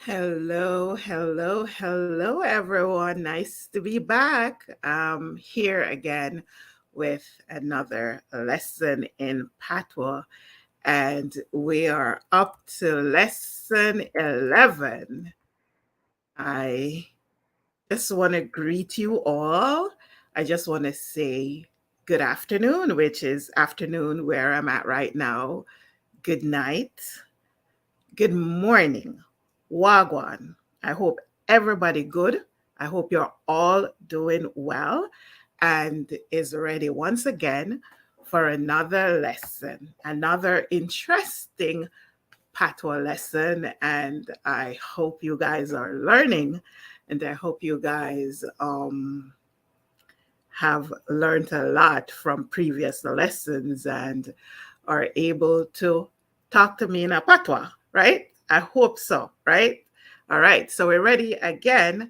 Hello, hello, hello, everyone. Nice to be back. Here again with another lesson in Patois, and we are up to lesson 11. I just want to greet you all. I just want to say good afternoon, which is afternoon where I'm at right now. Good night. Good morning. Wagwan. I hope everybody good. I hope you're all doing well and is ready once again for another lesson, another interesting patois lesson. And I hope you guys are learning and I hope you guys have learned a lot from previous lessons and are able to talk to me in a patois, right? I hope so, right? All right, so we're ready again,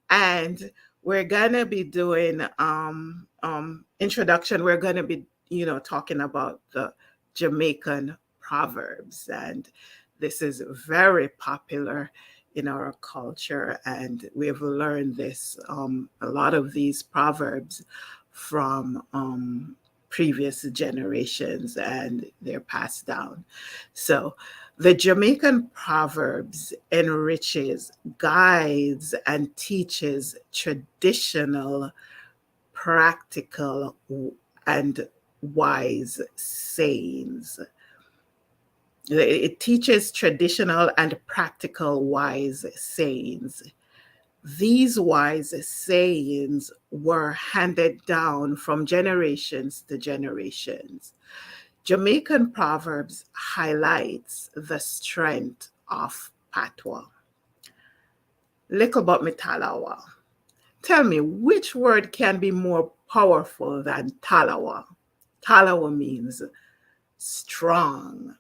and we're gonna be doing introduction. We're gonna be, talking about the Jamaican proverbs, and this is very popular in our culture, and we've learned this a lot of these proverbs from previous generations, and they're passed down. So the Jamaican proverbs enriches, guides, and teaches traditional, practical, and wise sayings. It teaches traditional and practical wise sayings. These wise sayings were handed down from generations to generations. Jamaican Proverbs highlights the strength of patois. Little about me talawa. Tell me, which word can be more powerful than talawa? Talawa means strong,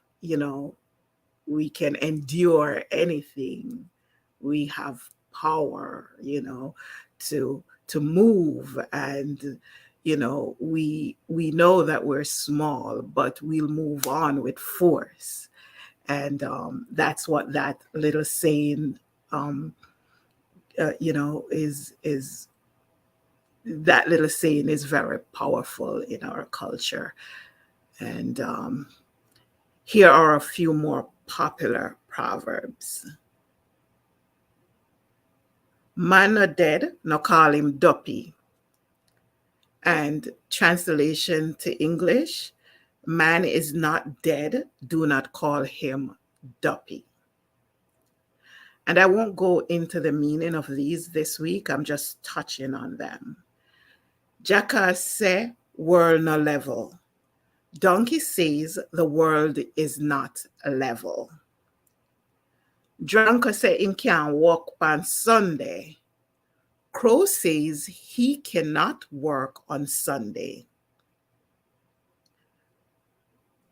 we can endure anything. We have power, to move, and we know that we're small, but we'll move on with force. And that's what that little saying, is that little saying is very powerful in our culture. And here are a few more popular proverbs. Man not dead, no call him duppy. And translation to English, man is not dead, do not call him duppy. And I won't go into the meaning of these this week, I'm just touching on them. Jackass say world no level. Donkey says the world is not level. Drunk say him can't walk on Sunday. Crow says he cannot work on Sunday.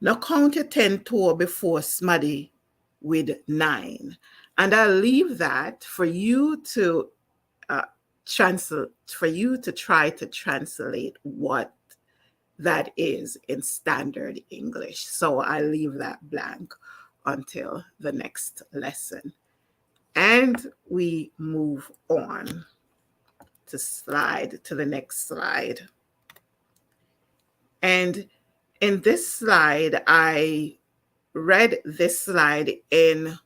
Now count your 10 tour before Smaddy with 9. And I'll leave that for you to for you to try to translate what that is in standard English. So I leave that blank until the next lesson. And we move on to the next slide. And in this slide, I read this slide in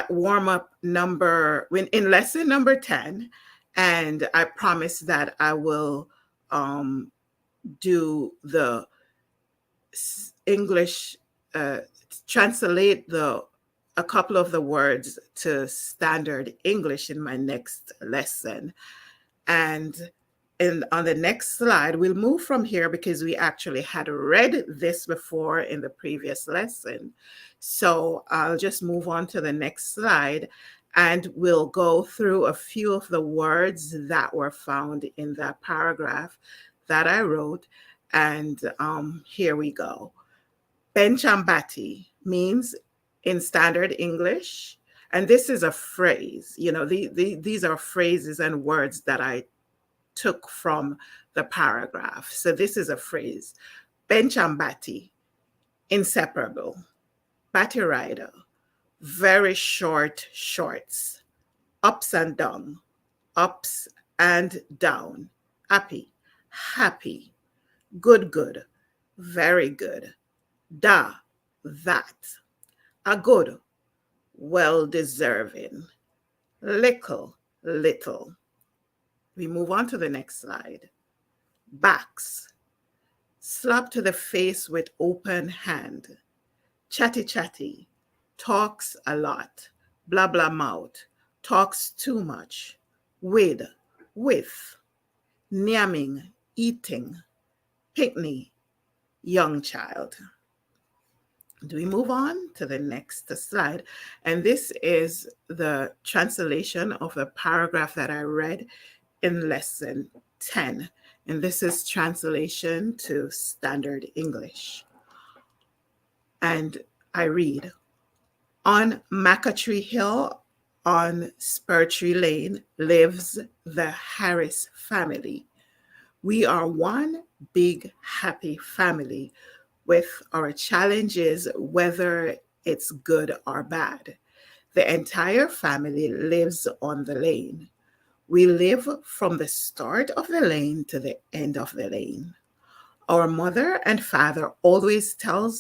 warm up in lesson number 10. And I promise that I will do the English, translate a couple of the words to standard English in my next lesson. And on the next slide, we'll move from here because we actually had read this before in the previous lesson. So I'll just move on to the next slide and we'll go through a few of the words that were found in that paragraph that I wrote. And here we go. Benchambati means in standard English, and this is a phrase, these are phrases and words that I took from the paragraph. So this is a phrase. Benchambati, inseparable. Bati rider, very short shorts, ups and down, ups and down, happy, happy, good, good, very good, da, that, a good, well deserving, little, little. We move on to the next slide. Backs, slap to the face with open hand, chatty chatty, talks a lot, blah blah mouth, talks too much, with, namming, eating, picnic, young child. Do we move on to the next slide? And this is the translation of the paragraph that I read in lesson 10. And this is translation to standard English. And I read, on Macatree Hill on Spurtree Lane lives the Harris family. We are one big happy family with our challenges, whether it's good or bad. The entire family lives on the lane. We live from the start of the lane to the end of the lane. Our mother and father always tell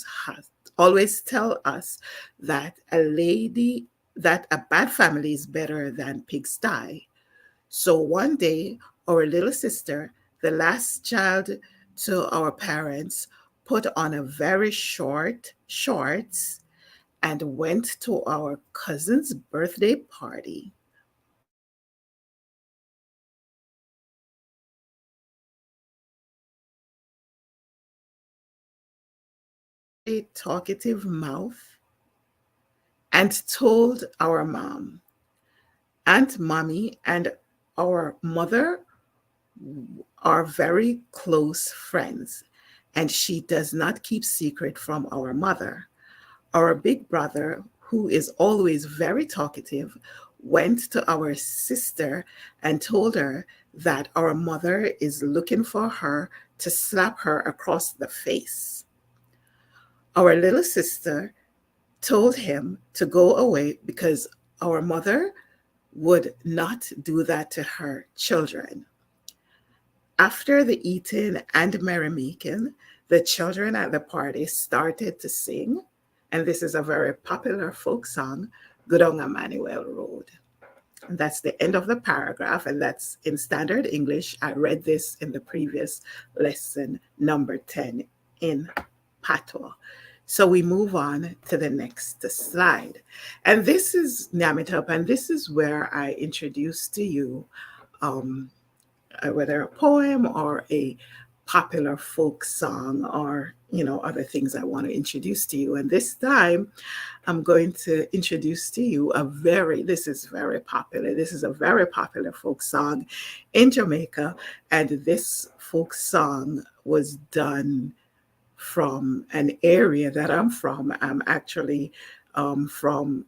us that a bad family is better than pigsty. So one day, our little sister, the last child to our parents, put on a very short shorts and went to our cousin's birthday party. A talkative mouth and told our mom, Aunt Mommy, and our mother are very close friends, and she does not keep secret from our mother. Our big brother, who is always very talkative, went to our sister and told her that our mother is looking for her to slap her across the face. Our little sister told him to go away because our mother would not do that to her children. After the eating and merrymaking, the children at the party started to sing, and this is a very popular folk song, Good on Emmanuel Road. And that's the end of the paragraph, and that's in standard English. I read this in the previous lesson, number 10 in Patois. So we move on to the next slide. And this is Nyamitup, and this is where I introduce to you whether a poem or a popular folk song or other things I want to introduce to you. And this time I'm going to introduce to you this is very popular. This is a very popular folk song in Jamaica. And this folk song was done from an area that I'm from. I'm actually from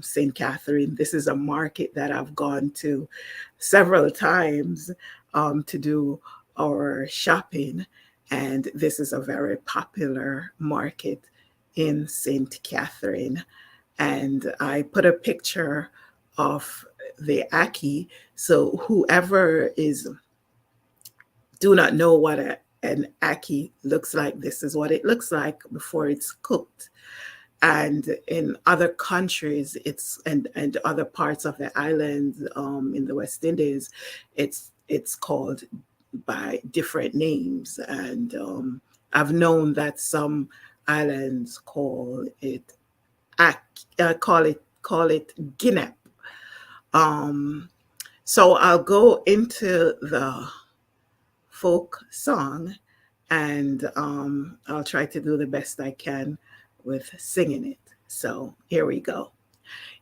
St. Catherine. This is a market that I've gone to several times to do our shopping. And this is a very popular market in St. Catherine. And I put a picture of the Aki. So whoever do not know what an Aki looks like, this is what it looks like before it's cooked. And in other countries, and other parts of the islands in the West Indies, it's called by different names. And I've known that some islands call it Guinep. So I'll go into the folk song, and I'll try to do the best I can with singing it. So here we go.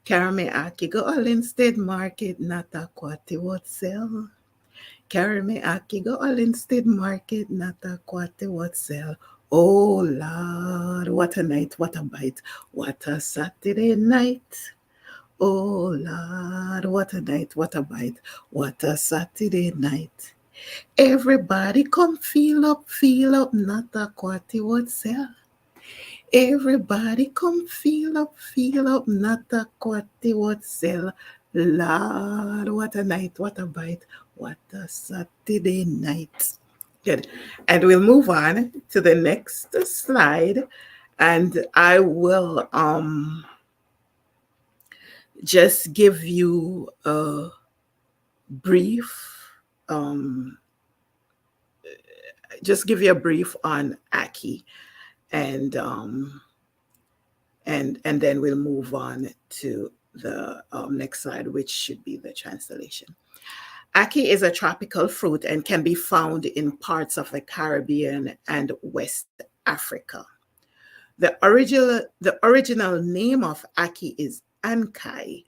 Carry me aki go all instead market, not a quati what sell. Carry me aki go all instead market, not a quati what sell. Oh Lord, what a night, what a bite, what a Saturday night. Oh Lord, what a night, what a bite, what a Saturday night. Everybody come feel up, not a quati what sell. Everybody come feel up, not a quatty what sell. Lord, what a night, what a bite, what a Saturday night. Good. And we'll move on to the next slide. And I will just give you a brief um, on Aki, and and then we'll move on to the next slide, which should be the translation. Aki is a tropical fruit and can be found in parts of the Caribbean and West Africa. The original name of Aki is Ankai,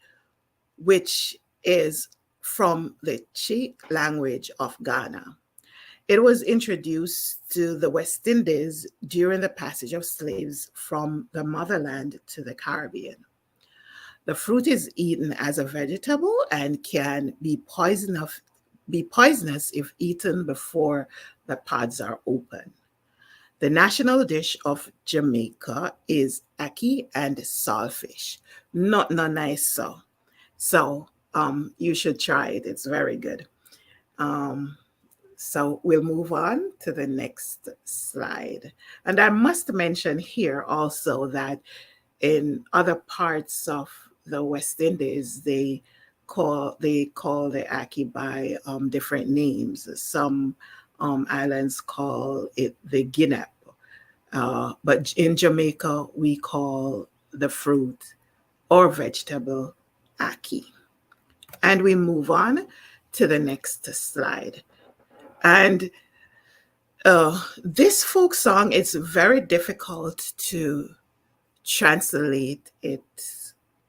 which is from the Chi language of Ghana. It was introduced to the West Indies during the passage of slaves from the motherland to the Caribbean. The fruit is eaten as a vegetable and can be poisonous if eaten before the pods are open. The national dish of Jamaica is ackee and saltfish. Not no nice so you should try it. It's very good. Um, so we'll move on to the next slide. And I must mention here also that in other parts of the West Indies, they call the ackee by different names. Some islands call it the guinea, but in Jamaica we call the fruit or vegetable ackee. And we move on to the next slide. And this folk song is very difficult to translate it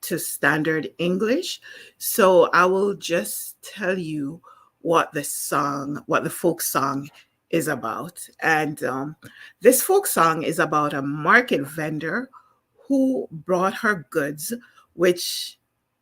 to standard English. So I will just tell you what the folk song is about. And this folk song is about a market vendor who brought her goods, which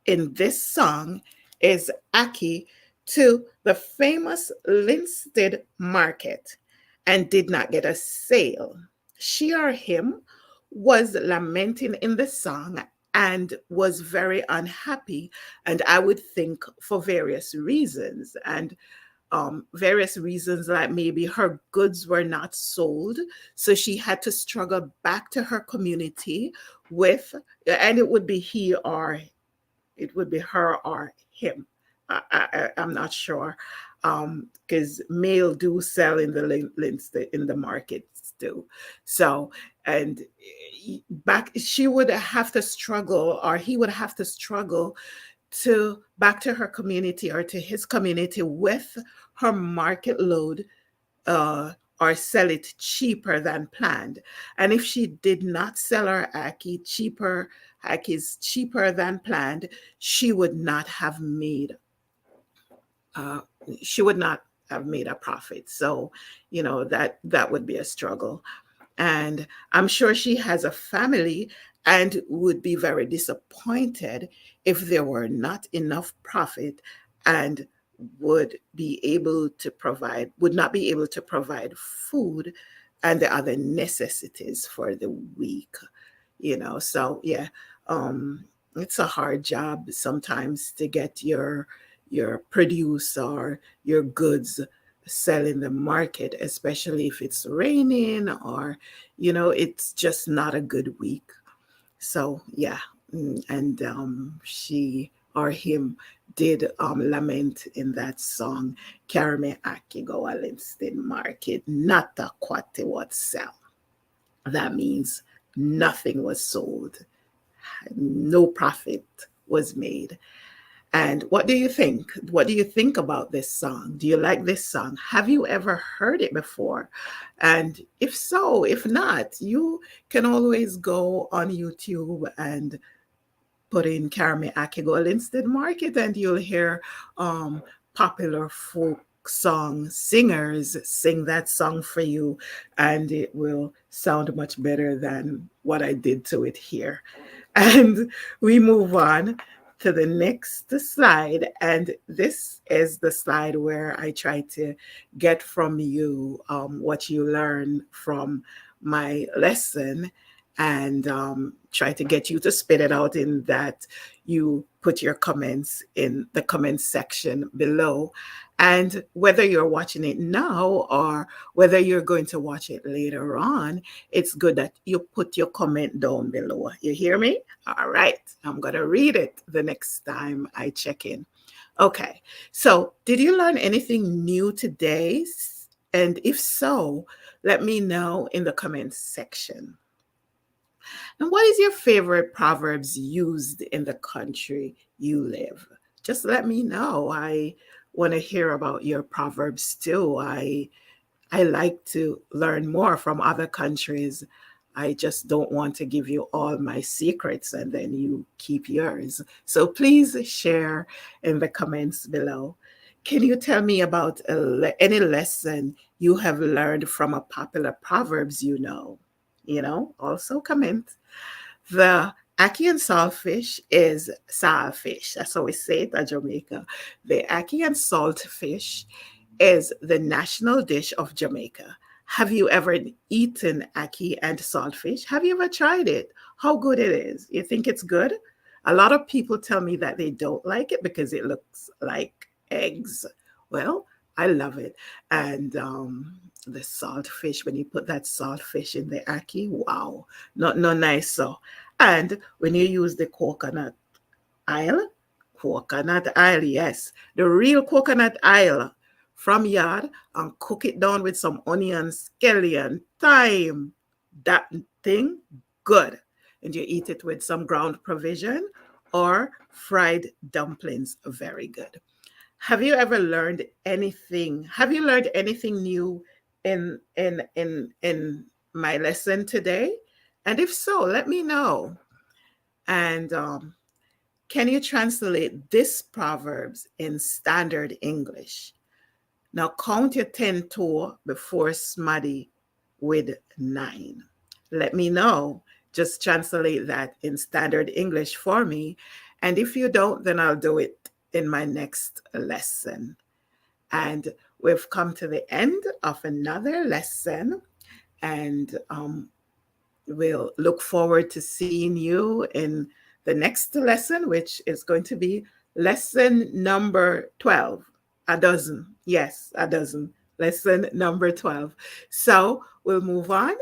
in this song is Aki, to the famous Linstead market and did not get a sale. She or him was lamenting in the song and was very unhappy, and I would think for various reasons. And various reasons, like maybe her goods were not sold, so she had to struggle back to her community with, and it would be he or it would be her or him. I'm not sure, because male do sell in the in the markets too. So, and back she would have to struggle, or he would have to struggle to back to her community or to his community with her market load, uh, or sell it cheaper than planned. And if she did not sell her Aki's cheaper than planned, she would not have made uh, she would not have made a profit. So, that would be a struggle. And I'm sure she has a family and would be very disappointed if there were not enough profit, and would not be able to provide food and the other necessities for the week. So yeah, um it's a hard job sometimes to get your produce or your goods sell in the market, especially if it's raining, or it's just not a good week. So yeah, and she or him did lament in that song, Karame Akigo Linston Market, Nata Kwate what sell. That means nothing was sold, no profit was made. And what do you think? What do you think about this song? Do you like this song? Have you ever heard it before? And if so, if not, you can always go on YouTube and put in Karame Akigo Instant Market, and you'll hear popular folk song singers sing that song for you, and it will sound much better than what I did to it here. And we move on to the next slide. And this is the slide where I try to get from you what you learn from my lesson. and try to get you to spit it out in that you put your comments in the comments section below. And whether you're watching it now or whether you're going to watch it later on, it's good that you put your comment down below. You hear me? All right. I'm going to read it the next time I check in. Okay. So, did you learn anything new today? And if so, let me know in the comments section. And what is your favorite proverbs used in the country you live? Just let me know. I want to hear about your proverbs too. I like to learn more from other countries. I just don't want to give you all my secrets and then you keep yours. So please share in the comments below. Can you tell me about any lesson you have learned from a popular proverbs you know? Also comment. The ackee and saltfish is saltfish. That's how we say it in Jamaica. The ackee and saltfish is the national dish of Jamaica. Have you ever eaten ackee and saltfish? Have you ever tried it? How good it is? You think it's good? A lot of people tell me that they don't like it because it looks like eggs. Well, I love it. And the saltfish, when you put that saltfish in the ackee, wow, no nice so. And when you use the oil, coconut oil, yes, the real coconut oil from yard and cook it down with some onion, scallion, thyme. That thing, good. And you eat it with some ground provision or fried dumplings, very good. Have you ever learned anything? Have you learned anything new in my lesson today? And if so, let me know. And can you translate this proverbs in standard English? Now count your 10 toe before smuddy with 9. Let me know. Just translate that in standard English for me. And if you don't, then I'll do it in my next lesson. And we've come to the end of another lesson. And we'll look forward to seeing you in the next lesson, which is going to be lesson number 12. A dozen. Yes, a dozen. Lesson number 12. So we'll move on.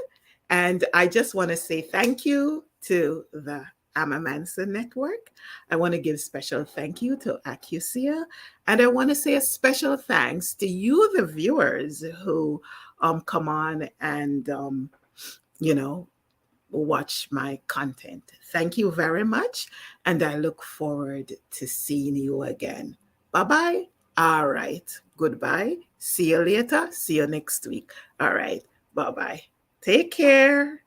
And I just want to say thank you to the Amamansa Network. I want to give special thank you to Acusia. And I want to say a special thanks to you, the viewers, who come on and, you know, watch my content. Thank you very much. And I look forward to seeing you again. Bye bye. All right. Goodbye. See you later. See you next week. All right. Bye bye. Take care.